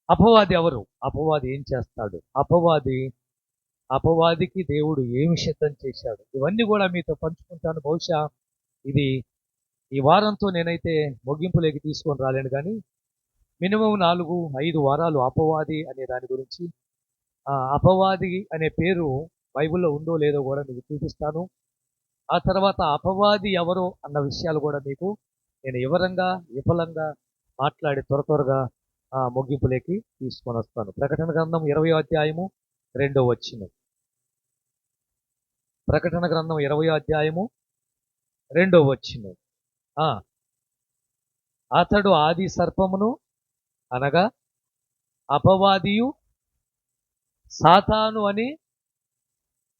అపవాది ఎవరు? అపవాది ఏం చేస్తాడు? అపవాదికి దేవుడు ఏమి సిద్ధం చేశాడు? ఇవన్నీ కూడా మీతో పంచుకుంటాను. బహుశా ఇది ఈ వారంతో నేనైతే ముగింపులోకి తీసుకొని రాలేను, కానీ మినిమం 4-5 వారాలు అపవాది అనే దాని గురించి, అపవాది అనే పేరు బైబిల్లో ఉందో లేదో కూడా మీకు చూపిస్తాను. ఆ తర్వాత అపవాది ఎవరో అన్న విషయాలు కూడా మీకు నేను విఫలంగా మాట్లాడి త్వరగా ముగింపులోకి తీసుకొని వస్తాను. ప్రకటన గ్రంథం 20వ అధ్యాయము 2వ వచనం. ప్రకటన గ్రంథం 20వ అధ్యాయము 2వ వచనం. అతడు ఆది సర్పమును అనగా అపవాదియు సాతాను అని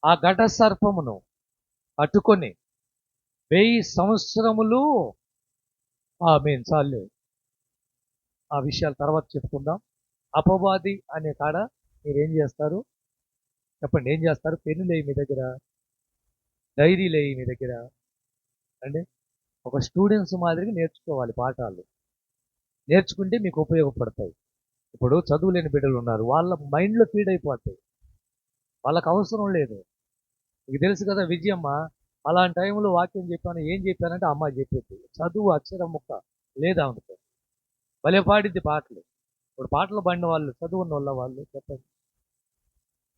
ఆ ఘట సర్పమును పట్టుకొని 1000 సంవత్సరములు చాలే, ఆ విషయాలు తర్వాత చెప్పుకుందాం. అపవాది అనే కాడ మీరేం చేస్తారు చెప్పండి? ఏం చేస్తారు? పెన్ను లేయి మీ దగ్గర, డైరీ లేయి మీ దగ్గర అండి. ఒక స్టూడెంట్స్ మాదిరిగా నేర్చుకోవాలి పాఠాలు. నేర్చుకుంటే మీకు ఉపయోగపడతాయి. ఇప్పుడు చదువులేని బిడ్డలు ఉన్నారు, వాళ్ళ మైండ్లో ఫీడ్ అయిపోతాయి, వాళ్ళకి అవసరం లేదు. మీకు తెలుసు కదా విజయమ్మ, అలాంటి టైంలో వాక్యం చెప్పాను, ఏం చెప్పానంటే అమ్మ చెప్పేది. చదువు అక్షరం ముక్క లేదా అనుకో, భలే పాడిద్ది పాటలు. ఇప్పుడు పాటలు పాడిన వాళ్ళు చదువున్న వాళ్ళు చెప్పండి.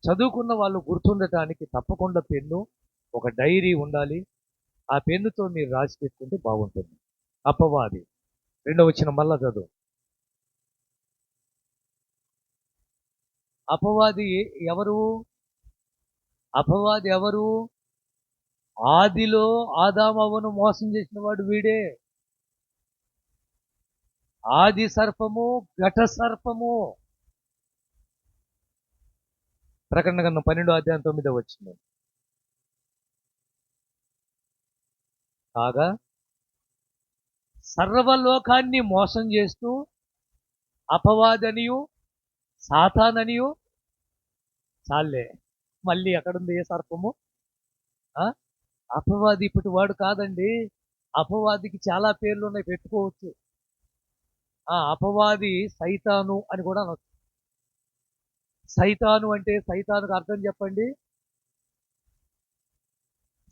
చదువుకున్న వాళ్ళు గుర్తుండటానికి తప్పకుండా పెన్ను, ఒక డైరీ ఉండాలి. ఆ పెన్నుతో మీరు రాసి పెట్టుకుంటే బాగుంటుంది. అపవాది 2వ వచనం మళ్ళా చదువు. అపవాది ఎవరు? అపవాది ఎవరు? ఆదిలో ఆదామవ్వను మోసం చేసిన వాడు వీడే. ఆది సర్పము, ఘట సర్పము. ప్రకటన గ్రంథం 12వ అధ్యాయం 9వ వచనం. కాగా సర్వలోకాన్ని మోసం చేస్తూ అపవాదనియు సాతాననియు, చాలే, మళ్ళీ ఎక్కడుంది ఏ సర్పము? అపవాది ఇప్పటి వాడు కాదండి. అపవాదికి చాలా పేర్లు ఉన్నాయి, పెట్టుకోవచ్చు. అపవాది సైతాను అని కూడా అనొచ్చు. సైతాను అంటే సైతానుకు అర్థం చెప్పండి.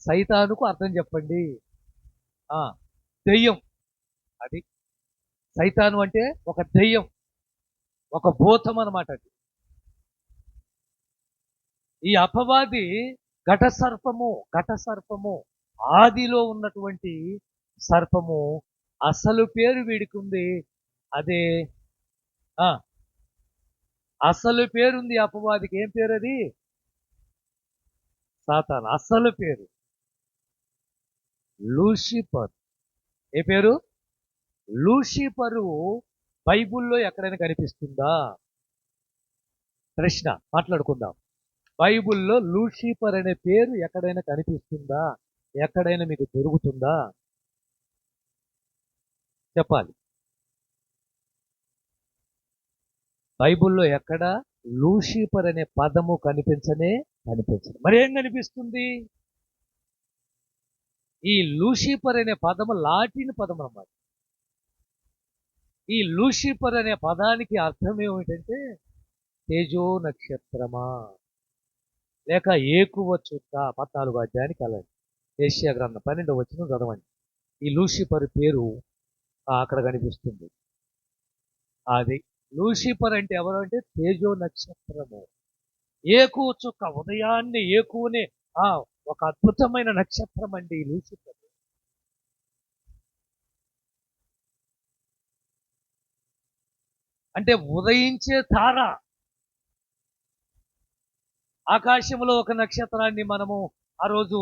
సైతానుకు అర్థం చెప్పండి. దెయ్యం. అది సైతాను అంటే ఒక దెయ్యం, ఒక భూతం అన్నమాట. అది ఈ అపవాది ఘట సర్పము, ఆదిలో ఉన్నటువంటి సర్పము. అసలు పేరు వీడికి ఉంది, అదే అసలు పేరుంది అపవాదికి. ఏం పేరు అది? సాతాను. అసలు పేరు లూసిఫర్. ఏ పేరు? లూసిఫరు. బైబుల్లో ఎక్కడైనా కనిపిస్తుందా? ప్రశ్న, మాట్లాడుకుందాం. బైబుల్లో లూసిఫర్ అనే పేరు ఎక్కడైనా కనిపిస్తుందా? ఎక్కడైనా మీకు దొరుకుతుందా? చెప్పాలి. బైబుల్లో ఎక్కడ లూసిఫర్ అనే పదము కనిపించదు. మరి ఏం కనిపిస్తుంది? ఈ లూసిఫర్ అనే పదము లాటిన్ పదం అన్నమాట. ఈ లూసిఫర్ అనే పదానికి అర్థం ఏమిటంటే తేజో నక్షత్రమా, లేక ఏకువ చుక్క. 14వ అధ్యాయానికి వెళ్ళండి. యెషయా గ్రంథం 12వ వచనం చదవండి. ఈ లూసిఫర్ పేరు అక్కడ కనిపిస్తుంది. అది లూసిఫర్ అంటే ఎవరు అంటే తేజో నక్షత్రము, ఏకువ చుక్క. ఉదయాన్నే ఏకువనే ఒక అద్భుతమైన నక్షత్రం అండి లూసిఫర్. అంటే ఉదయించే తార. ఆకాశంలో ఒక నక్షత్రాన్ని మనము ఆ రోజు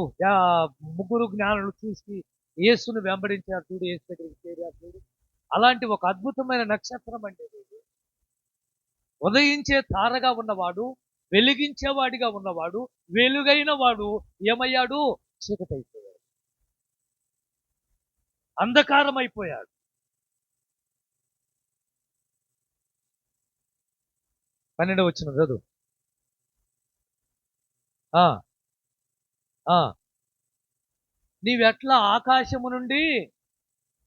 ముగ్గురు జ్ఞానులు చూసి యేసును వెంబడించారు చూడు, యేసు దగ్గరికి చేరారు చూడు. అలాంటి ఒక అద్భుతమైన నక్షత్రం అంటే ఉదయించే తారగా ఉన్నవాడు, వెలిగించేవాడిగా ఉన్నవాడు, వెలుగైన వాడు ఏమయ్యాడు? చీకటైపోయాడు, అంధకారం అయిపోయాడు. 12వ వచనం చదువు. నీవెట్లా ఆకాశము నుండి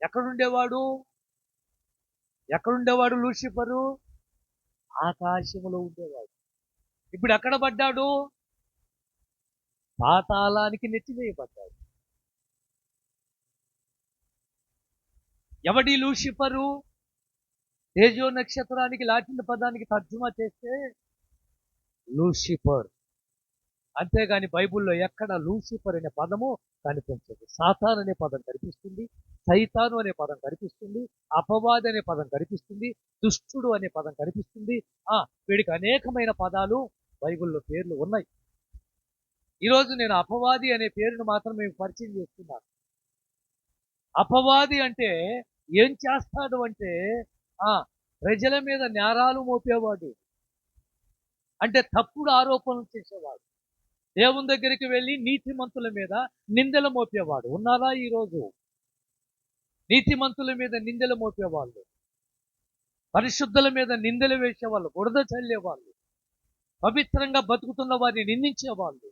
ఎక్కడుండేవాడు లూసిఫరు? ఆకాశంలో ఉండేవాడు. ఇప్పుడు ఎక్కడ పడ్డాడు? పాతాళానికి నెట్టివేయబడ్డాడు. ఎవడి లూసిఫరు? తేజో నక్షత్రానికి లాటిన్ పదానికి తర్జుమా చేస్తే లూసిఫర్. అంతేగాని బైబిల్లో ఎక్కడ లూసిఫర్ అనే పదము కనిపించదు. సాతాన్ అనే పదం కనిపిస్తుంది, సైతాను అనే పదం కనిపిస్తుంది, అపవాది అనే పదం కనిపిస్తుంది, దుష్టుడు అనే పదం కనిపిస్తుంది. వీడికి అనేకమైన పదాలు బైబిల్లో పేర్లు ఉన్నాయి. ఈరోజు నేను అపవాది అనే పేరును మాత్రం మేము పరిచయం చేస్తున్నాను. అపవాది అంటే ఏం చేస్తాడు అంటే ప్రజల మీద నేరాలు మోపేవాడు, అంటే తప్పుడు ఆరోపణలు చేసేవాడు. దేవుని దగ్గరికి వెళ్ళి నీతిమంతుల మీద నిందలు మోపేవాడు ఉన్నారా? ఈరోజు నీతిమంతుల మీద నిందలు మోపేవాళ్ళు, పరిశుద్ధుల మీద నిందలు వేసేవాళ్ళు, బురద చల్లేవాళ్ళు, పవిత్రంగా బతుకుతున్న వారిని నిందించేవాళ్ళు.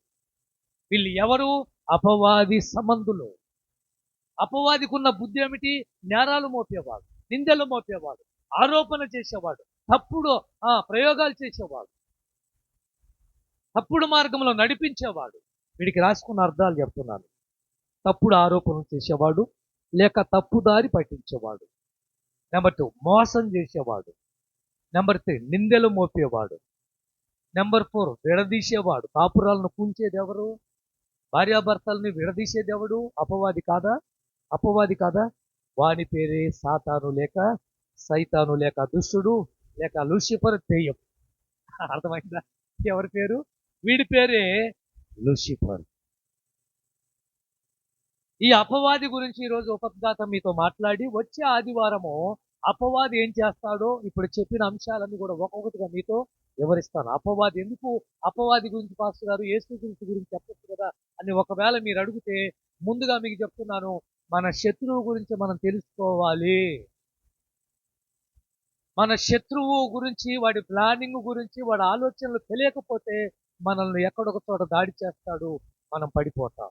వీళ్ళు ఎవరు? అపవాది సంబంధులు. అపవాదికి ఉన్న బుద్ధి ఏమిటి? నేరాలు మోపేవాడు, నిందలు మోపేవాడు, ఆరోపణ చేసేవాడు, తప్పుడు ప్రయోగాలు చేసేవాడు, తప్పుడు మార్గంలో నడిపించేవాడు. వీడికి రాసుకున్న అర్థాలు చెప్తున్నాను. తప్పుడు ఆరోపణలు చేసేవాడు, లేక తప్పుదారి పట్టించేవాడు. నెంబర్ 2 మోసం చేసేవాడు. నెంబర్ 3 నిందెలు మోపేవాడు. నెంబర్ 4 విడదీసేవాడు. కాపురాలను కూంచేది ఎవరు? భార్యాభర్తల్ని విడదీసేది ఎవడు? అపవాది కాదా? అపవాది కాదా? వాని పేరే సాతాను, లేక సైతాను, లేక దుష్టుడు, లేక లూసిఫర్, దెయ్యం. అర్థమైందా? ఎవరి పేరు? వీడి పేరే లూసిఫర్. ఈ అపవాది గురించి ఈరోజు ఉపద్ఘాతం మీతో మాట్లాడి, వచ్చే ఆదివారము అపవాది ఏం చేస్తాడో ఇప్పుడు చెప్పిన అంశాలన్నీ కూడా ఒక్కొక్కటిగా మీతో వివరిస్తాను. అపవాది ఎందుకు, అపవాది గురించి పాస్టర్ గారు యేసుక్రీస్తు గురించి చెప్పచ్చు కదా అని ఒకవేళ మీరు అడిగితే, ముందుగా మీకు చెప్తున్నాను, మన శత్రువు గురించి మనం తెలుసుకోవాలి. మన శత్రువు గురించి, వాడి ప్లానింగ్ గురించి, వాడి ఆలోచనలు తెలియకపోతే మనల్ని ఎక్కడొక చోట దాడి చేస్తాడు, మనం పడిపోతాం.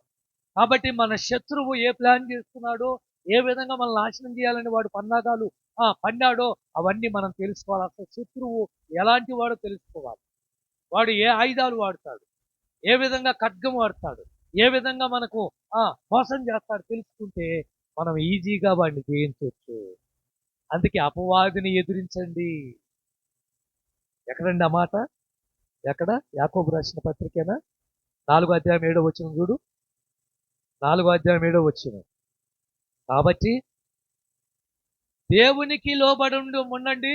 కాబట్టి మన శత్రువు ఏ ప్లాన్ చేస్తున్నాడో, ఏ విధంగా మనల్ని నాశనం చేయాలని వాడు పన్నాగాలు పన్నాడో అవన్నీ మనం తెలుసుకోవాలి. అసలు శత్రువు ఎలాంటి వాడో తెలుసుకోవాలి. వాడు ఏ ఆయుధాలు వాడతాడు, ఏ విధంగా ఖడ్గం వాడతాడు, ఏ విధంగా మనకు మోసం చేస్తాడు తెలుసుకుంటే మనం ఈజీగా వాడిని జయించవచ్చు. అందుకే అపవాదిని ఎదిరించండి. ఎక్కడండి ఆ మాట? ఎక్కడ? యాకోబు రాసిన పత్రికేనా? 4వ అధ్యాయం 7వ వచనం చూడు. 4వ అధ్యాయం 7వ వచనం. కాబట్టి దేవునికి లోబడి ఉండండి,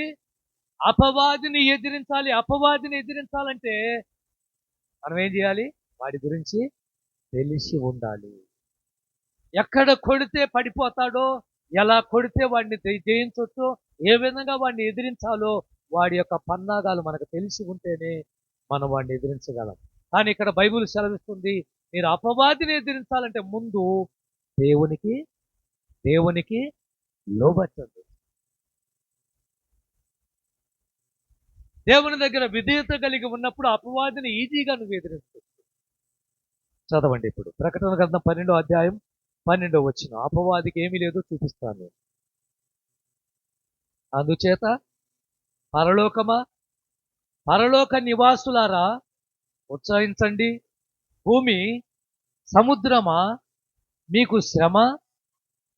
అపవాదిని ఎదిరించాలి. అపవాదిని ఎదిరించాలంటే మనం ఏం చేయాలి? వాడి గురించి తెలిసి ఉండాలి. ఎక్కడ కొడితే పడిపోతాడో, ఎలా కొడితే వాడిని జయించవచ్చో, ఏ విధంగా వాడిని ఎదిరించాలో వాడి యొక్క పన్నాగాలు మనకు తెలిసి ఉంటేనే మనం వాడిని ఎదిరించగలం. కానీ ఇక్కడ బైబిల్ సెలవిస్తుంది, మీరు అపవాదిని ఎదిరించాలంటే ముందు దేవునికి లోబట్టండి. దేవుని దగ్గర విధేయత కలిగి ఉన్నప్పుడు అపవాదిని ఈజీగా నువ్వు ఎదిరించవచ్చు. చదవండి ఇప్పుడు ప్రకటన గ్రంథం 12వ అధ్యాయం 12వ వచనం. అపవాదికి ఏమీ లేదో చూపిస్తాను. అందుచేత పరలోక నివాసులారా ఉత్సహించండి, భూమి సముద్రమా మీకు శ్రమ.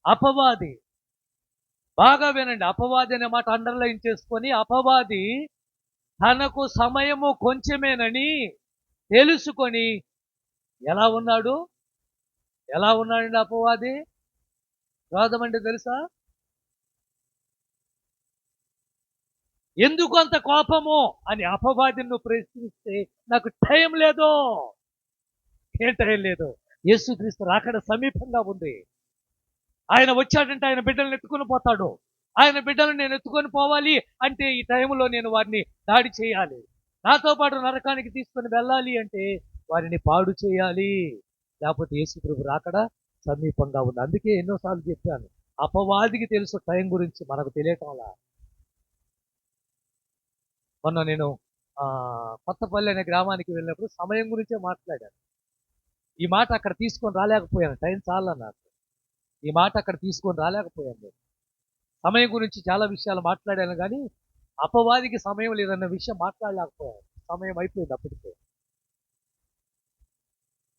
అపవాది, బాగా వినండి, అపవాది అనే మాట అండర్లైన్ చేసుకొని, అపవాది తనకు సమయము కొంచెమేనని తెలుసుకొని ఎలా ఉన్నాడండి అపవాది? క్రోధం అంటే తెలుసా? ఎందుకు అంత కోపము అని అపవాదిని నువ్వు ప్రశ్నిస్తే, నాకు టైం లేదు. ఏం టైం లేదు? యేసుక్రీస్తు రాకడ సమీపంగా ఉంది. ఆయన వచ్చాడంటే ఆయన బిడ్డలను ఎత్తుకొని పోతాడు. ఆయన బిడ్డలను నేను ఎత్తుకొని పోవాలి అంటే ఈ టైంలో నేను వారిని దాడి చేయాలి. నాతో పాటు నరకానికి తీసుకొని వెళ్ళాలి అంటే వారిని పాడు చేయాలి. లేకపోతే యేసుప్రభు రాకడ సమీపంగా ఉంది. అందుకే ఎన్నోసార్లు చెప్పాను, అపవాదికి తెలుసు టైం గురించి, మనకు తెలియటంలా. మొన్న నేను కొత్తపల్లి అనే గ్రామానికి వెళ్ళినప్పుడు సమయం గురించే మాట్లాడాను. ఈ మాట అక్కడ తీసుకొని రాలేకపోయాను, టైం చాలా నాకు. ఈ మాట అక్కడ తీసుకొని రాలేకపోయాను. నేను సమయం గురించి చాలా విషయాలు మాట్లాడాను, కానీ అపవాదికి సమయం లేదన్న విషయం మాట్లాడలేకపోయాడు. సమయం అయిపోయింది అప్పటికే.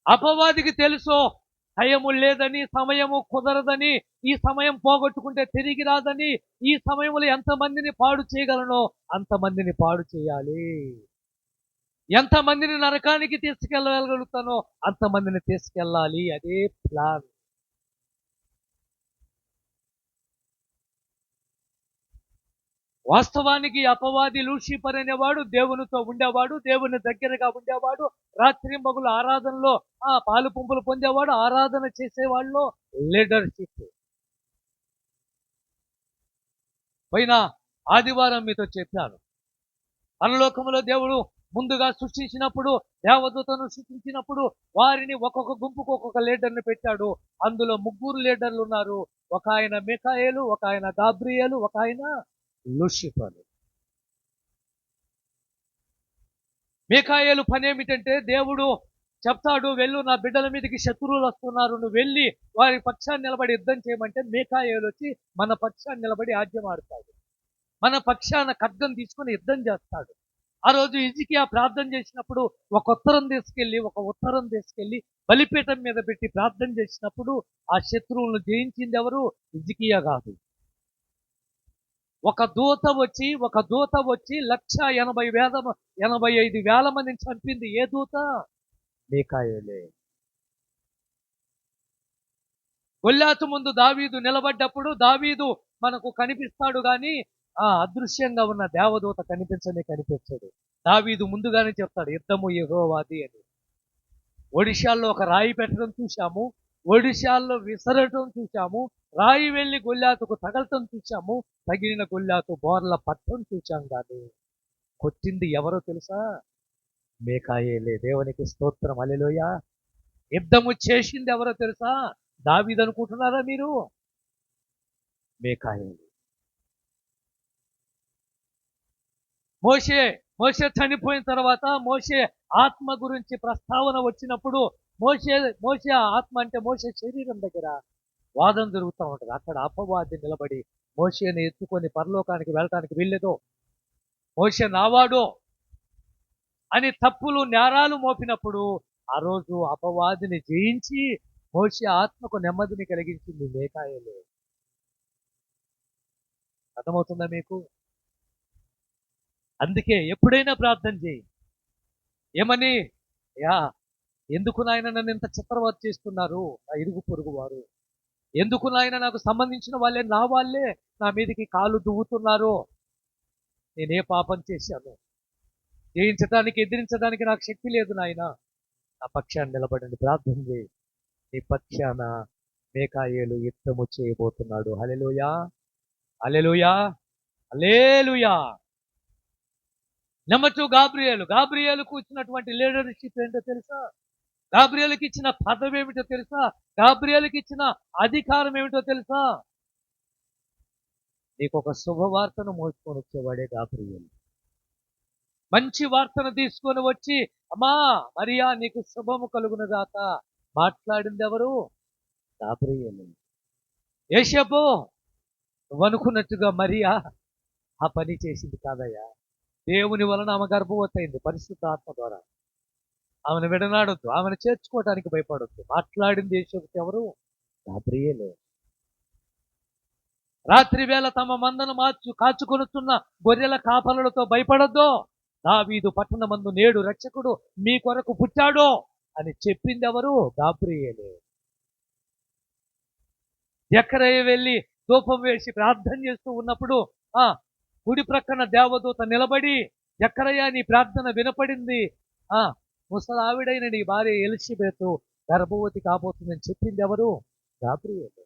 అపవాదికి తెలుసు టైము లేదని, సమయము కుదరదని, ఈ సమయం పోగొట్టుకుంటే తిరిగి రాదని, ఈ సమయంలో ఎంతమందిని పాడు చేయగలనో అంతమందిని పాడు చేయాలి. ఎంతమందిని నరకానికి తీసుకెళ్ళగలుగుతానో అంతమందిని తీసుకెళ్ళాలి. అదే ప్లాన్. వాస్తవానికి అపవాది లూసిఫర్ అనేవాడు దేవునితో ఉండేవాడు, దేవుని దగ్గరగా ఉండేవాడు, రాత్రింబగులు ఆరాధనలో పాలు పుంపులు పొందేవాడు, ఆరాధన చేసేవాళ్ళు, లీడర్షిప్. పోయిన ఆదివారం మీతో చెప్పాను, పరలోకములో దేవుడు ముందుగా సృష్టించినప్పుడు, దేవదూతను సృష్టించినప్పుడు వారిని ఒక్కొక్క గుంపుకు ఒక్కొక్క లీడర్ని పెట్టాడు. అందులో 3 లీడర్లు ఉన్నారు. ఒక ఆయన మిఖాయేలు, ఒక ఆయన గాబ్రియేలు, ఒక ఆయన లూసిఫర్. మిఖాయేలు పని ఏమిటంటే, దేవుడు చెప్తాడు, వెళ్ళు, నా బిడ్డల మీదకి శత్రువులు వస్తున్నారు, నువ్వు వెళ్ళి వారి పక్షాన్ని నిలబడి యుద్ధం చేయమంటే మిఖాయేలు వచ్చి మన పక్షాన్ని నిలబడి ఆజ్యం ఆడతాడు. మన పక్షాన ఖడ్గం తీసుకొని యుద్ధం చేస్తాడు. ఆ రోజు హిజ్కియా ప్రార్థన చేసినప్పుడు ఒక ఉత్తరం తీసుకెళ్లి బలిపీఠం మీద పెట్టి ప్రార్థన చేసినప్పుడు ఆ శత్రువులను జయించింది ఎవరు? హిజ్కియా కాదు. ఒక దూత వచ్చి 1,85,000 మందిని చంపింది ఏ దూత? మీకాయేలే. గొల్యాతు ముందు దావీదు నిలబడ్డప్పుడు దావీదు మనకు కనిపిస్తాడు గాని అదృశ్యంగా ఉన్న దేవదూత కనిపించడు. దావీదు ముందుగానే చెప్తాడు, యుద్ధము యెహోవాది అని. ఒడిశాల్లో ఒక రాయి పెట్టడం చూశాము, ఒడిశాల్లో విసరటం చూశాము, రాయి వెళ్ళి గొల్యాతుకు తగలటం చూశాము, తగిలిన గొల్యాతు బోర్ల పట్టం చూశాం. కానీ కొట్టింది ఎవరో తెలుసా? మీకాయేలే. దేవునికి స్తోత్రం, హల్లెలూయా. యుద్ధము చేసింది ఎవరో తెలుసా? దావీదు అనుకుంటున్నారా మీరు? మీకాయేలు. మోషే చనిపోయిన తర్వాత మోషే ఆత్మ గురించి ప్రస్తావన వచ్చినప్పుడు మోషే ఆత్మ అంటే మోషే శరీరం దగ్గర వాదన జరుగుతూ ఉంటుంది. అక్కడ అపవాది నిలబడి మోషేని ఎత్తుకొని పరలోకానికి వెళ్ళటానికి వెళ్ళేదో, మోషే నావాడో అని తప్పులు నేరాలు మోపినప్పుడు ఆ రోజు అపవాదిని జయించి మోషే ఆత్మకు నెమ్మదిని కలిగించింది మీకాయేలు. అర్థమవుతుందా మీకు? అందుకే ఎప్పుడైనా ప్రార్థన చేయి. ఏమని? ఎందుకు నాయన నన్ను ఇంత చిత్రవత చేస్తున్నారు నా ఇరుగు పొరుగు వారు? ఎందుకు నాయన నాకు సంబంధించిన వాళ్ళే నా మీదకి కాలు దువ్వుతున్నారు? నేనే పాపం చేశాను? జయించడానికి ఎదిరించడానికి నాకు శక్తి లేదు నాయన. నా పక్షాన్ని నిలబడండి, ప్రార్థన చేయి. నీ పక్షాన మీకాయేలు యుద్ధము చేయబోతున్నాడు. హల్లెలూయా, హల్లెలూయా, హల్లెలూయా. నెంబర్ 2 గాబ్రియేలుకు ఇచ్చినటువంటి లీడర్షిప్ ఏంటో తెలుసా? గాబ్రియేలుకి ఇచ్చిన పదవి ఏమిటో తెలుసా? గాబ్రియేలుకి ఇచ్చిన అధికారం ఏమిటో తెలుసా? నీకు ఒక శుభవార్తను మోసుకొని వచ్చేవాడే గాబ్రియేలు. మంచి వార్తను తీసుకొని వచ్చి, అమ్మా మరియా నీకు శుభము కలుగును గాక మాట్లాడింది ఎవరు? గాబ్రియేలు. యేసేపు, నువ్వు అనుకున్నట్టుగా మరియా ఆ పని చేసింది కాదయ్యా. దేవుని వలన ఆమె గర్భవతి అయింది పరిశుద్ధ ఆత్మ ద్వారా. ఆమెను విడనాడొద్దు, ఆమెను చేర్చుకోవడానికి భయపడొద్దు. మాట్లాడింది యేసేపుకి ఎవరు? గాబ్రియేలే. రాత్రి వేళ తమ మందను కాచుకొనుచున్న గొర్రెల కాపరులతో భయపడొద్దు, దావీదు పట్టణమందు నేడు రక్షకుడు మీ కొరకు పుట్టాడు అని చెప్పింది ఎవరు? గాబ్రియేలే. జకరియా వెళ్ళి ధూపం వేసి ప్రార్థన చేస్తూ ఉన్నప్పుడు కుడి ప్రక్కన దేవదూత నిలబడి, జకరియా నీ ప్రార్థన వినపడింది, ముసలావిడైన నీ భార్య ఎలిషబెతు గర్భవతి కాబోతుందని చెప్పింది ఎవరు? గాబ్రియేలు.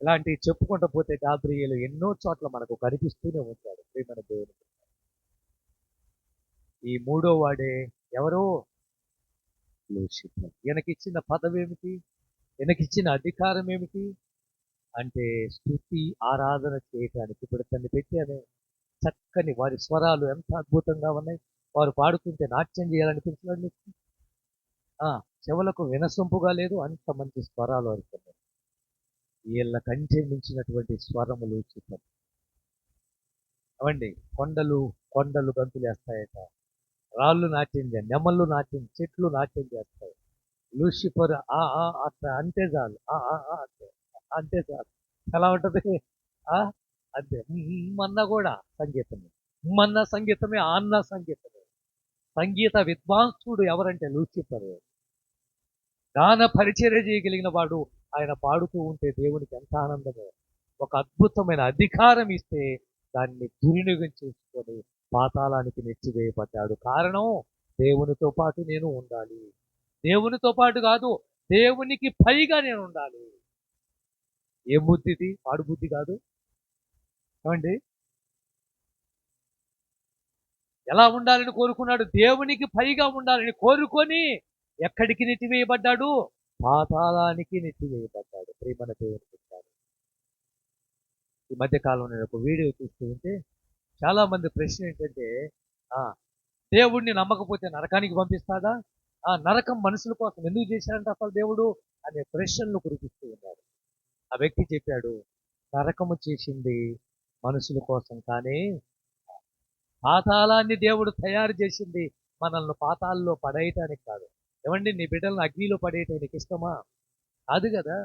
ఇలాంటివి చెప్పుకుంటూ పోతే గాబ్రియేలు ఎన్నో చోట్ల మనకు కనిపిస్తూనే ఉంటాడు. ప్రియమైన దేవుని, ఈ 3వ వాడే ఎవరు? లూసిఫర్. ఈయనకిచ్చిన పదవి ఏమిటి? ఈయనకిచ్చిన అధికారం ఏమిటి అంటే స్తుతి ఆరాధన చేయటానికి. ఇప్పుడు తన్ని పెట్టాను, చక్కని వారి స్వరాలు ఎంత అద్భుతంగా ఉన్నాయి. వారు పాడుతుంటే నాట్యం చేయాలనిపించలేదు మీకు? చెవులకు వినసొంపుగా లేదు, అంత మంచి స్వరాలు వారికి. వీళ్ళ కంటే మించినటువంటి స్వరములు చెప్పారు. అవండి, కొండలు కొండలు గంతులేస్తాయట, రాళ్ళు నాట్యం నెమళ్ళు నాట్యం, చెట్లు నాట్యం చేస్తాయి. లూసిఫర్ అట్లా అంటే చాలు, అంటే అంటే చాలు. ఎలా ఉంటది? ఆ అంతే. అన్న కూడా సంగీతమే, అన్న సంగీతమే, అన్న సంగీతమే. సంగీత విద్వాంసుడు ఎవరంటే లూసిఫర్. గాన పరిచర్య చేయగలిగిన వాడు. ఆయన పాడుతూ ఉంటే దేవునికి ఎంత ఆనందమో. ఒక అద్భుతమైన అధికారం ఇస్తే దాన్ని దుర్వినియోగం చేసుకొని పాతాళానికి నెచ్చివేయబడ్డాడు. కారణం, దేవునితో పాటు నేను ఉండాలి. దేవునితో పాటు కాదు, దేవునికి పైగా నేను ఉండాలి. ఏ బుద్ధిది? పాడు బుద్ధి కాదు. ఏమండి, ఎలా ఉండాలని కోరుకున్నాడు? దేవునికి పైగా ఉండాలని కోరుకొని ఎక్కడికి నెట్టివేయబడ్డాడు? పాతాళానికి నెట్టివేయబడ్డాడు. ప్రియమైన దేవుని పుత్రులారా, ఈ మధ్య కాలంలో నేను ఒక వీడియో చూస్తూ ఉంటే చాలా మంది ప్రశ్న ఏంటంటే, ఆ దేవుడిని నమ్మకపోతే నరకానికి పంపిస్తాడా? నరకం మనుషుల కోసం ఎందుకు చేశాడంటే అసలు దేవుడు అనే ప్రశ్నలు కురిపిస్తూ ఉన్నారు. ఆ వ్యక్తి చెప్పాడు, నరకము చేసింది మనుషుల కోసం, కానీ పాతాళాన్ని దేవుడు తయారు చేసింది మనల్ని పాతాల్లో పడేయటానికి కాదు. ఏమండి, నీ బిడ్డలను అగ్నిలో పడేయటం నీకు ఇష్టమా? కాదు కదా.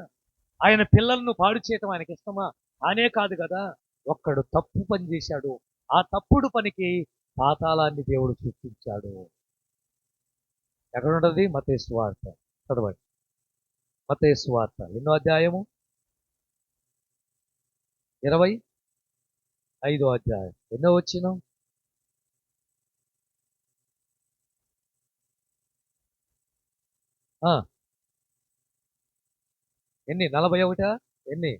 ఆయన పిల్లలను పాడు చేయటం ఆయనకి ఇష్టమా? అనే కాదు కదా. ఒక్కడు తప్పు పని చేశాడు, ఆ తప్పుడు పనికి పాతాళాన్ని దేవుడు సృష్టించాడు. ఎక్కడుంటది? మత్తయి సువార్త చదవండి. మత్తయి సువార్త ఎన్నో అధ్యాయము? 25వ అధ్యాయం ఎన్నో వచనం? ఎన్ని? 41? ఎన్ని?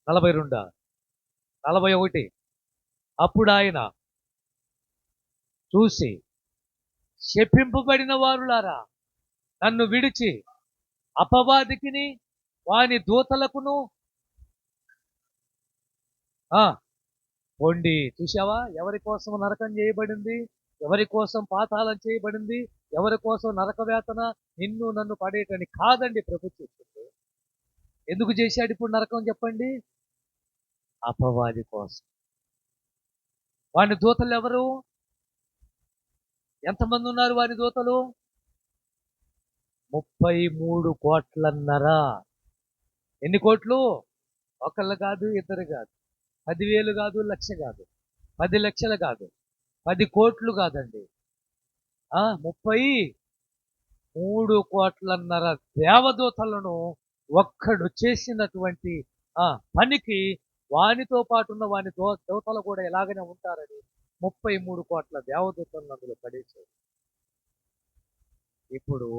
42? 41. అప్పుడు ఆయన చూసి, శపింపబడిన వారులారా, నన్ను విడిచి అపవాదికిని వాని దూతలకును పొండి. చూశావా, ఎవరి కోసం నరకం చేయబడింది? ఎవరి కోసం పాతాళం చేయబడింది? ఎవరి కోసం నరక వేతన? నిన్ను నన్ను పడేయటానికి కాదండి ప్రభు చెప్పింది. ఎందుకు చేశాడు ఇప్పుడు నరకం చెప్పండి? అపవాది కోసం. వాని దూతలు ఎవరు? ఎంతమంది ఉన్నారు వాని దూతలు? 33 కోట్లన్నర. ఎన్ని కోట్లు? ఒకళ్ళు కాదు, ఇద్దరు కాదు, 10,000 కాదు, 1,00,000 కాదు, 10 లక్షలు కాదు, 10 కోట్లు కాదండి, 33 కోట్లన్నర దేవదూతలను ఒక్కడు చేసినటువంటి పనికి వానితో పాటు ఉన్న వాని దూతలు కూడా ఎలాగనే ఉంటారని 33 కోట్ల దేవదూతలను అందులో పడేశారు. ఇప్పుడు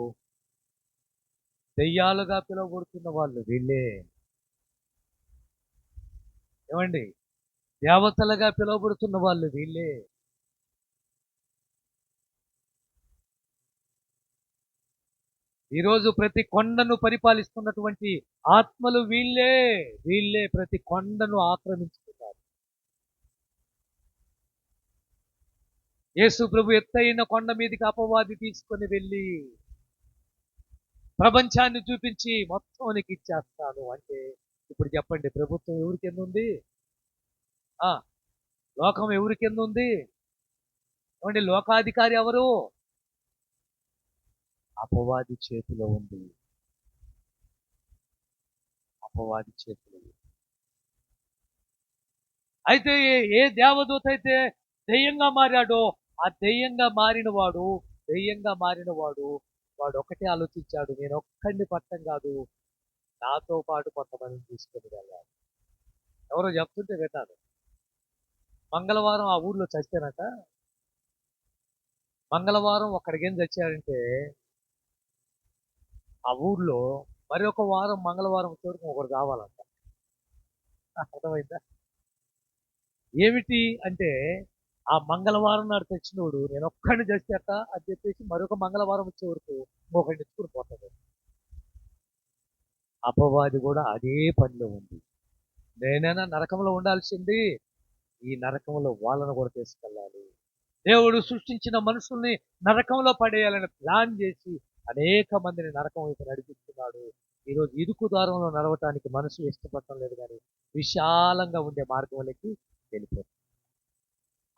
దెయ్యాలుగా పిలువబడుతున్న వాళ్ళు వీళ్ళే. ఏమండి, దేవతలుగా పిలువబడుతున్న వాళ్ళు వీళ్ళే. ఈరోజు ప్రతి కొండను పరిపాలిస్తున్నటువంటి ఆత్మలు వీళ్ళే. వీళ్ళే ప్రతి కొండను ఆక్రమించుకున్నారు. యేసు ప్రభు ఎత్తైన కొండ మీదకి అపవాది తీసుకొని వెళ్ళి ప్రపంచాన్ని చూపించి మొత్తం నీకు ఇచ్చేస్తాను అంటే, ఇప్పుడు చెప్పండి, ప్రభుత్వం ఎవరి కింద ఉంది? లోకం ఎవరి కింద ఉంది? ఏమండి, లోకాధికారి ఎవరు? అపవాది చేతిలో ఉంది. అపవాది చేతిలో ఉంది. అయితే ఏ దేవదూత అయితే దెయ్యంగా మారాడో, ఆ దెయ్యంగా మారిన వాడు వాడు ఒకటే ఆలోచించాడు, నేను ఒక్కడిని పట్టం కాదు, నాతో పాటు కొంతమందిని తీసుకొని వెళ్ళాలి. ఎవరో చెప్తుంటే విన్నాను, మంగళవారం ఆ ఊర్లో చచ్చానట. మంగళవారం ఒక్కడికేం చచ్చాడంటే ఆ ఊర్లో మరొక వారం మంగళవారం వచ్చేవరకు ఒకడు కావాలంట. అర్థమైందా? ఏమిటి అంటే, ఆ మంగళవారం నాడు తెచ్చినోడు నేను ఒక్కడిని చేసేట అని చెప్పేసి మరొక మంగళవారం వచ్చే వరకు ఒకడిని ఎత్తుకుని పోతాడు. అపవాది కూడా అదే పనిలో ఉంది. నేనైనా నరకంలో ఉండాల్సింది, ఈ నరకంలో వాళ్ళను కూడా తీసుకెళ్ళాలి. దేవుడు సృష్టించిన మనుషుల్ని నరకంలో పడేయాలని ప్లాన్ చేసి అనేక మందిని నరకం వైపు నడిపిస్తున్నాడు. ఈరోజు ఇరుకు దారంలో నడవటానికి మనసు ఇష్టపడటం లేదు, కానీ విశాలంగా ఉండే మార్గంలోకి వెళ్ళిపోతుంది.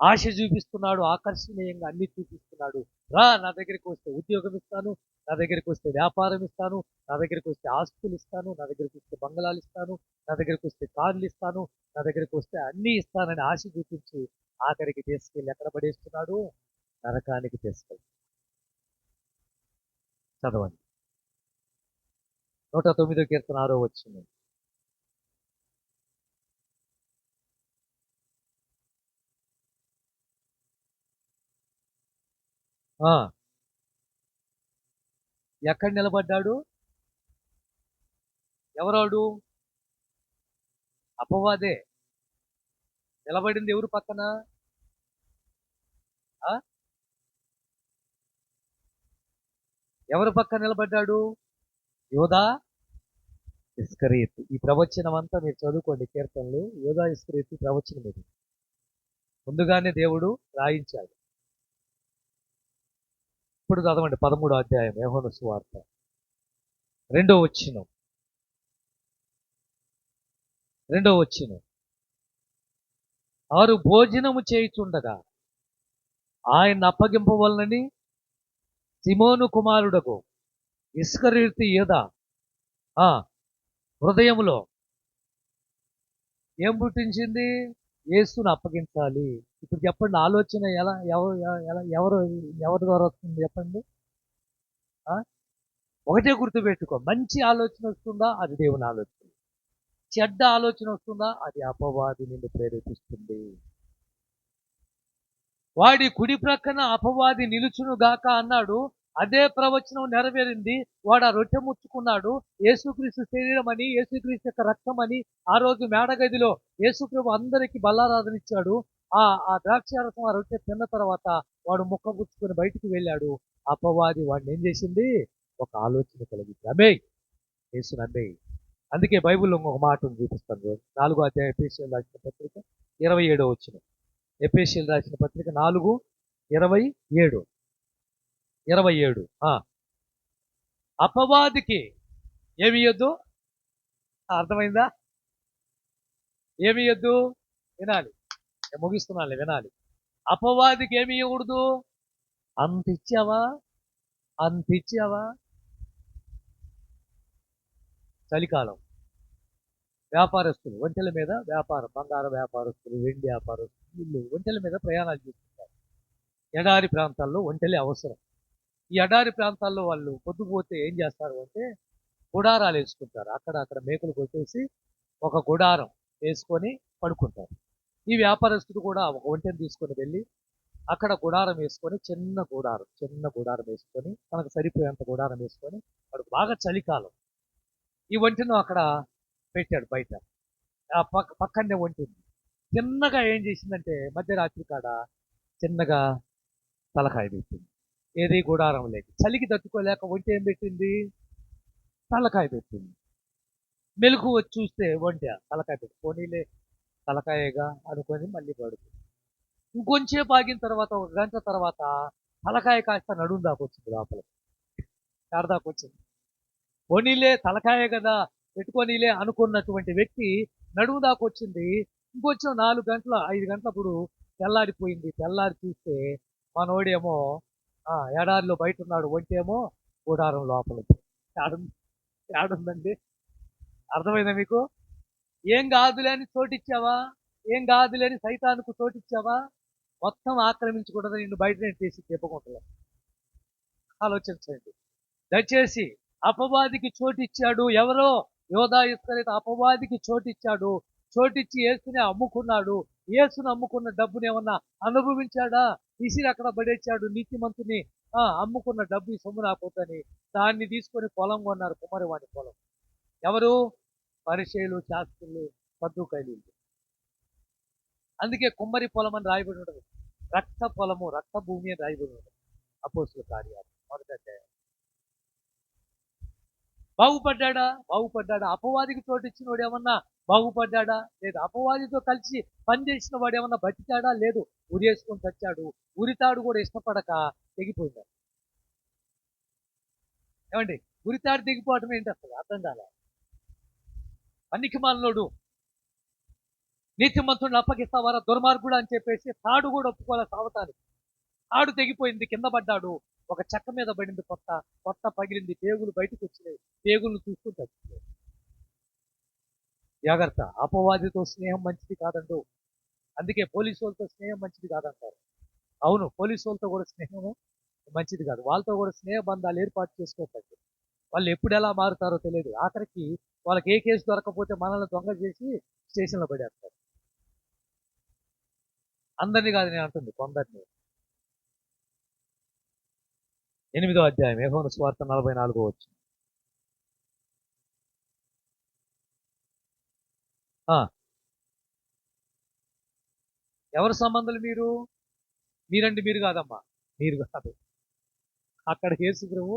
ఆశ చూపిస్తున్నాడు, ఆకర్షణీయంగా అన్ని చూపిస్తున్నాడు. రా నా దగ్గరికి వస్తే ఉద్యోగం ఇస్తాను, నా దగ్గరికి వస్తే వ్యాపారం ఇస్తాను, నా దగ్గరికి వస్తే ఆస్తులు ఇస్తాను, నా దగ్గరికి వస్తే బంగళాలు ఇస్తాను, నా దగ్గరికి వస్తే కార్లు ఇస్తాను, నా దగ్గరికి వస్తే అన్నీ ఇస్తానని ఆశ చూపించి ఆఖరికి తీసుకెళ్ళి ఎక్కడ పడేస్తున్నాడు? నరకానికి తీసుకెళ్ళి. చదవండి 109 కీర్తన 6వ వచనం. ఎక్కడ నిలబడ్డాడు? ఎవరాడు? అపవాదే. నిలబడింది ఎవరు పక్కన? ఎవరు పక్కన నిలబడ్డాడు? యోధా ఇస్కరియోతు. ఈ ప్రవచనం అంతా మీరు చదువుకోండి, కీర్తనలు. యోధా ఇస్కరియోతు ప్రవచనం ఇది ముందుగానే దేవుడు రాయించాడు. ఇప్పుడు చదవండి 13వ అధ్యాయం యోహాను సువార్త 2వ వచనం. వారు భోజనము చేయుచుండగా ఆయన అప్పగింపవలనని సిమోను కుమారుడకు ఇస్కరియోతు యోధా హృదయములో ఏం పుట్టించింది? యేసును అప్పగించాలి. ఇప్పుడు చెప్పండి, ఆలోచన ఎవరి ద్వారా వస్తుంది చెప్పండి? ఒకటే గుర్తుపెట్టుకో, మంచి ఆలోచన వస్తుందా అది దేవుని ఆలోచన, చెడ్డ ఆలోచన వస్తుందా అది అపవాది నిన్ను ప్రేరేపిస్తుంది. వాడి కుడి ప్రక్కన అపవాది నిలుచును గాక అన్నాడు. అదే ప్రవచనం నెరవేరింది. వాడు ఆ రొట్టె ముచ్చుకున్నాడు. యేసుక్రీస్తు శరీరం అని, యేసుక్రీస్తు యొక్క రక్తం అని ఆ రోజు మేడగదిలో యేసుప్రభు అందరికీ బల్లారాధన ఇచ్చాడు. ఆ ద్రాక్షారసం ఆ రొట్టె తిన్న తర్వాత వాడు ముక్క పుచ్చుకొని బయటికి వెళ్ళాడు. అపవాది వాడిని ఏం చేసింది? ఒక ఆలోచన కలిగింది. అమ్మే యేసుని అమ్మే. అందుకే బైబిల్లో ఒక మాటను చూపిస్తాను. 4వ అధ్యాయం ఎఫెసీయులకు రాసిన పత్రిక 27వ వచనం. ఎఫెసీయులకు రాసిన పత్రిక 4:27. అపవాదికి ఏమి ఇయ్యొద్దు? అర్థమైందా? ఏమి ఇయ్యొద్దు? వినాలి, నేను ముగిస్తున్నాను, వినాలి. అపవాదికి ఏమి ఇవ్వకూడదు? అంత ఇచ్చావా? చలికాలం వ్యాపారస్తులు ఒంటెల మీద వ్యాపారం, బంగారం వ్యాపారస్తులు, వెండి వ్యాపారస్తులు, వీళ్ళు ఒంటెల మీద ప్రయాణాలు చేస్తుంటారు. ఎడారి ప్రాంతాల్లో ఒంటెలే అవసరం. ఈ ఎడారి ప్రాంతాల్లో వాళ్ళు పొద్దుపోతే ఏం చేస్తారు అంటే గుడారాలు వేసుకుంటారు. అక్కడ మేకులు కొట్టేసి ఒక గుడారం వేసుకొని పడుకుంటారు. ఈ వ్యాపారస్తుడు కూడా ఒక ఒంటెని తీసుకొని వెళ్ళి అక్కడ గుడారం వేసుకొని చిన్న గుడారం వేసుకొని తనకు సరిపోయేంత గుడారం వేసుకొని వాడు బాగా చలికాలం ఈ ఒంటెను అక్కడ పెట్టాడు బయట. ఆ పక్కనే ఒంటి చిన్నగా ఏం చేసిందంటే మధ్యరాత్రి కాడ చిన్నగా తలకాయ పెట్టింది. ఏది? గుడారం లేక చలికి తట్టుకోలేక ఒంటె ఏం పెట్టింది? తలకాయ పెట్టింది. మెలకు వచ్చి చూస్తే ఒంటె తలకాయ పెట్టి పోనీలే తలకాయగా అనుకొని మళ్ళీ పడుతుంది. ఇంకొంచేపు ఆగిన తర్వాత 1 గంట తర్వాత తలకాయ కాస్త నడుము దాకా వచ్చింది, లోపల దాకా వచ్చింది. పోనీలే తలకాయ కదా పెట్టుకోనీలే అనుకున్నటువంటి వ్యక్తి నడుము దాకా వచ్చింది. ఇంకొంచెం 4 గంటల 5 గంటలప్పుడు తెల్లారిపోయింది. తెల్లారి చూస్తే మనోడేమో ఎడారిలో బయట ఉన్నాడు, ఒంటేమో గుడారం లోపల. ఏడుందండి? అర్థమైందా మీకు? ఏం కాదులే అని చోటిచ్చావా? ఏం కాదులే అని సైతానుకు చోటిచ్చావా? మొత్తం ఆక్రమించకూడదు నిన్ను బయట తీసి తిప్పకుండా. ఆలోచించండి దయచేసి. అపవాదికి చోటిచ్చాడు ఎవరో? యోధా ఇస్కరియోతు అపవాదికి చోటిచ్చాడు. చోటిచ్చి యేసుని అమ్ముకున్నాడు. యేసుని అమ్ముకున్న డబ్బుని ఏమన్నా అనుభవించాడా? ఇసిరి అక్కడ పడేచ్చాడు. నీతిమంతుని అమ్ముకున్న డబ్బు ఈ సొమ్ము నాపోతని దాన్ని తీసుకొని పొలం కొన్నారు, కుమ్మరివాడి పొలం. ఎవరు? పరిచయులు, శాస్త్రులు, సద్దుకైలు. అందుకే కుమ్మరి పొలం అని రాయబడి ఉండదు, రక్త పొలము, రక్త భూమి అని రాయబడి ఉండదు. అపోస్తుల కార్యాలు 1వ అధ్యాయం. బాగుపడ్డాడా? అపవాదికి చోటిచ్చిన వాడు ఏమన్నా బాగుపడ్డాడా? లేదు. అపవాదితో కలిసి పనిచేసిన వాడు ఏమన్నా బతికాడా? లేదు. ఉరేసుకొని చచ్చాడు. ఉరితాడు కూడా ఇష్టపడక తెగిపోయినాడు. ఏమండి? గురితాడు దిగిపోవటం ఏంటి అసలు అర్థం కాలే. పనికిమాలినోడు, నీతిమంతుడిని అప్పగిస్తావారా దుర్మార్గుడు అని చెప్పేసి తాడు కూడా ఒప్పుకోలే సావటానికి. తాడు తెగిపోయింది, కింద పడ్డాడు. ఒక చెక్క మీద పడింది పొట్ట. పొట్ట పగిలింది, పేగులు బయటకు వచ్చినాయి. పేగులు చూసుకుని చచ్చిపోయాడు. జాగ్రత్త, అపవాదితో స్నేహం మంచిది కాదండు. అందుకే పోలీసు వాళ్ళతో స్నేహం మంచిది కాదంటారు. అవును, పోలీసు వాళ్ళతో కూడా స్నేహం మంచిది కాదు. వాళ్ళతో కూడా స్నేహ బంధాలు ఏర్పాటు చేసుకోకండి. వాళ్ళు ఎప్పుడు ఎలా మారుతారో తెలియదు. ఆఖరికి వాళ్ళకి ఏ కేసు దొరకకపోతే మనల్ని దొంగ చేసి స్టేషన్లో పడేస్తారు. అందరినీ కాదు నేను అంటుంది, కొందరిని. 8వ అధ్యాయం యోహాను సువార్త 44 వచనం. ఎవరి సంబంధాలు మీరు? మీరండి మీరు కాదమ్మా, మీరు కాదు. అక్కడ యేసు ప్రభు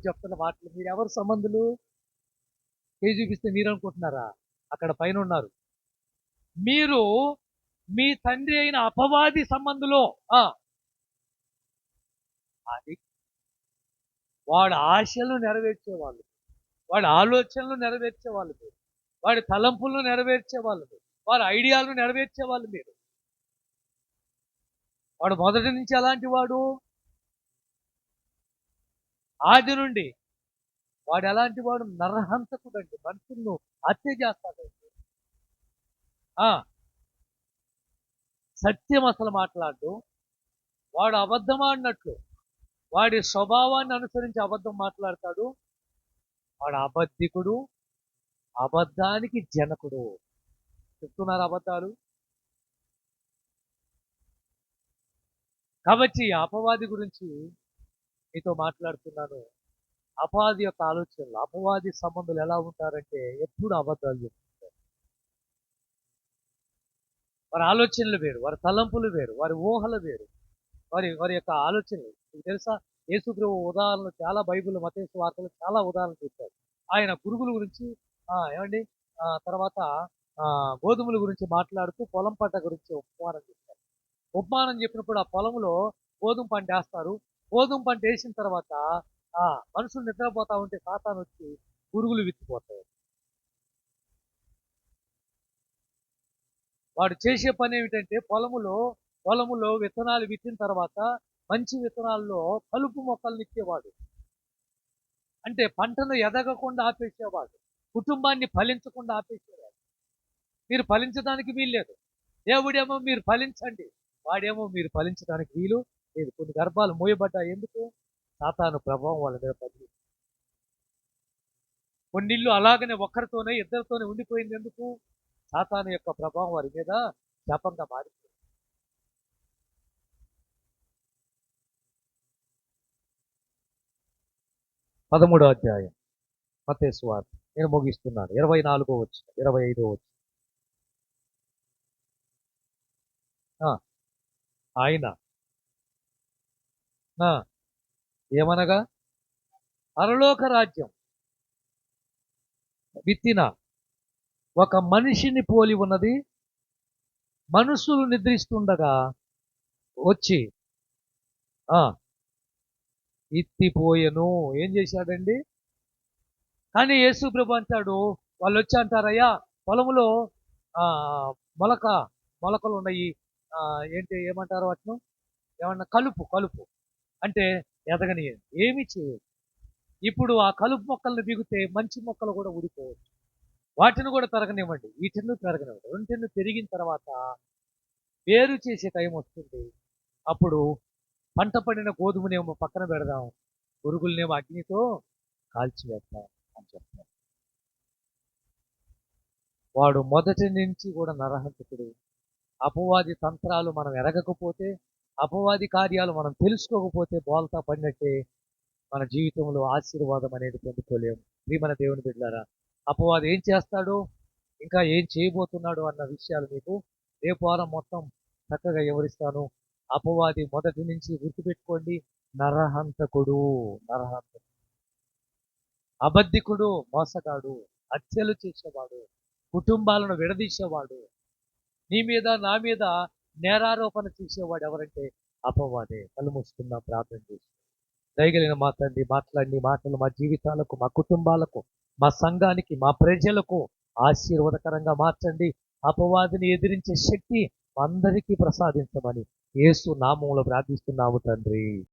చెప్తున్న మాటలు. మీరు ఎవరి సంబంధులు? చేయి చూపిస్తే మీరు అనుకుంటున్నారా? అక్కడ పైన ఉన్నారు. మీరు మీ తండ్రి అయిన అపవాది సంబంధులో. అది వాడి ఆశలను నెరవేర్చేవాళ్ళు, వాడి ఆలోచనలు నెరవేర్చేవాళ్ళు మీరు, వాడి తలంపులను నెరవేర్చేవాళ్ళు మీరు, వారి ఐడియాలను నెరవేర్చేవాళ్ళు మీరు. వాడు మొదటి నుంచి ఎలాంటి వాడు? ఆది నుండి వాడు ఎలాంటి వాడు? నరహంతకుడు అండి. మనుషులను హత్య చేస్తాడండి. సత్యం అసలు మాట్లాడు. వాడు అబద్ధం ఆడినట్లు వాడి స్వభావాన్ని అనుసరించి అబద్ధం మాట్లాడతాడు. వాడు అబద్ధికుడు, అబద్ధానికి జనకుడు. చెప్తున్నారు అబద్ధాలు. కాబట్టి అపవాది గురించి మీతో మాట్లాడుతున్నాను. అపవాది యొక్క ఆలోచనలు, అపవాది సంబంధులు ఎలా ఉంటారంటే ఎప్పుడు అబద్ధాలు చెప్తుంటారు. వారి ఆలోచనలు వేరు, వారి తలంపులు వేరు, వారి ఊహలు వేరు, వారి వారి యొక్క ఆలోచనలు. మీకు తెలుసా, యేసు ప్రభు ఉదాహరణలు చాలా బైబిల్ మత్తయి సువార్తలో చాలా ఉదాహరణలు చెప్పారు. ఆయన పురుగుల గురించి ఏమండి తర్వాత గోధుమల గురించి మాట్లాడుతూ పొలం పంట గురించి ఉపమానం చెప్పారు. ఉపమానం చెప్పినప్పుడు ఆ పొలంలో గోధుమ పంట వేస్తారు. గోధుమ పంట వేసిన తర్వాత మనుషులు నిద్రపోతా ఉంటే సాతాను వచ్చి పురుగులు విత్తిపోతాయి. వాడు చేసే పని ఏమిటంటే పొలములో విత్తనాలు విత్తిన తర్వాత మంచి విత్తనాల్లో కలుపు మొక్కలు ఇచ్చేవాడు. అంటే పంటను ఎదగకుండా ఆపేసేవాడు, కుటుంబాన్ని ఫలించకుండా ఆపేసేవాడు. మీరు ఫలించడానికి వీల్లేదు. దేవుడేమో మీరు ఫలించండి, వాడేమో మీరు ఫలించడానికి వీలు లేదు. కొన్ని గర్భాలు మూయబడ్డాయి. ఎందుకు? సాతాను ప్రభావం వాళ్ళ మీద పడింది. కొన్నిళ్ళు అలాగనే ఒక్కరితోనే ఇద్దరితోనే ఉండిపోయింది. ఎందుకు? సాతాను యొక్క ప్రభావం వారి మీద శాపంగా మారింది. 13వ అధ్యాయం మత్తయి సువార్త, నేను ముగిస్తున్నాను. 24 వచనం, 25 వచనం. ఆయన ఏమనగా పరలోక రాజ్యం విత్తిన ఒక మనిషిని పోలి ఉన్నది. మనుషులు నిద్రిస్తుండగా వచ్చి ఎత్తిపోయెను. ఏం చేశాడండి? కానీ యేసు ప్రభు అంటాడు, వాళ్ళు వచ్చి అంటారయ్యా పొలంలో మొలకలు ఉన్నాయి. ఏమంటారు వాటిను? ఏమన్నా కలుపు అంటే ఎదగనియండి, ఏమి చేయదు. ఇప్పుడు ఆ కలుపు మొక్కలను బిగితే మంచి మొక్కలు కూడా ఊడిపోవచ్చు. వాటిని కూడా పెరగనివ్వండి, వీటిని పెరగనివ్వండి. రెంటిని పెరిగిన తర్వాత వేరు చేసే టైం వస్తుంది. అప్పుడు పంట పడిన గోధుమనేమో పక్కన పెడదాం, పురుగులనేమో అగ్నితో కాల్చివేద్దాం అని చెప్తారు. వాడు మొదటి నుంచి కూడా నరహంతకుడు. అపవాది తంత్రాలు మనం ఎరగకపోతే, అపవాది కార్యాలు మనం తెలుసుకోకపోతే బోల్తా పడినట్టే. మన జీవితంలో ఆశీర్వాదం అనేది పొందుకోలేము. ప్రియమైన దేవుని బిడ్డలారా, అపవాది ఏం చేస్తాడో, ఇంకా ఏం చేయబోతున్నాడు అన్న విషయాలు మీకు రేపు వారం మొత్తం చక్కగా వివరిస్తాను. అపవాది మొదటి నుంచి గుర్తుపెట్టుకోండి, నరహంతకుడు, అబద్ధికుడు, మోసగాడు, హత్యలు చేసేవాడు, కుటుంబాలను విడదీసేవాడు, నీ మీద నా మీద నేరారోపణ చేసేవాడు ఎవరంటే అపవాదే. కళ్ళు మూసుకుందాం, ప్రార్థన చేసి. దయగలిగిన మా తండ్రి మాట్లాడిన మాటలు మా జీవితాలకు, మా కుటుంబాలకు, మా సంఘానికి, మా ప్రజలకు ఆశీర్వాదకరంగా మార్చండి. అపవాదిని ఎదిరించే శక్తి అందరికీ ప్రసాదించమని యేసు నామములో ప్రార్థిస్తున్నాము తండ్రి.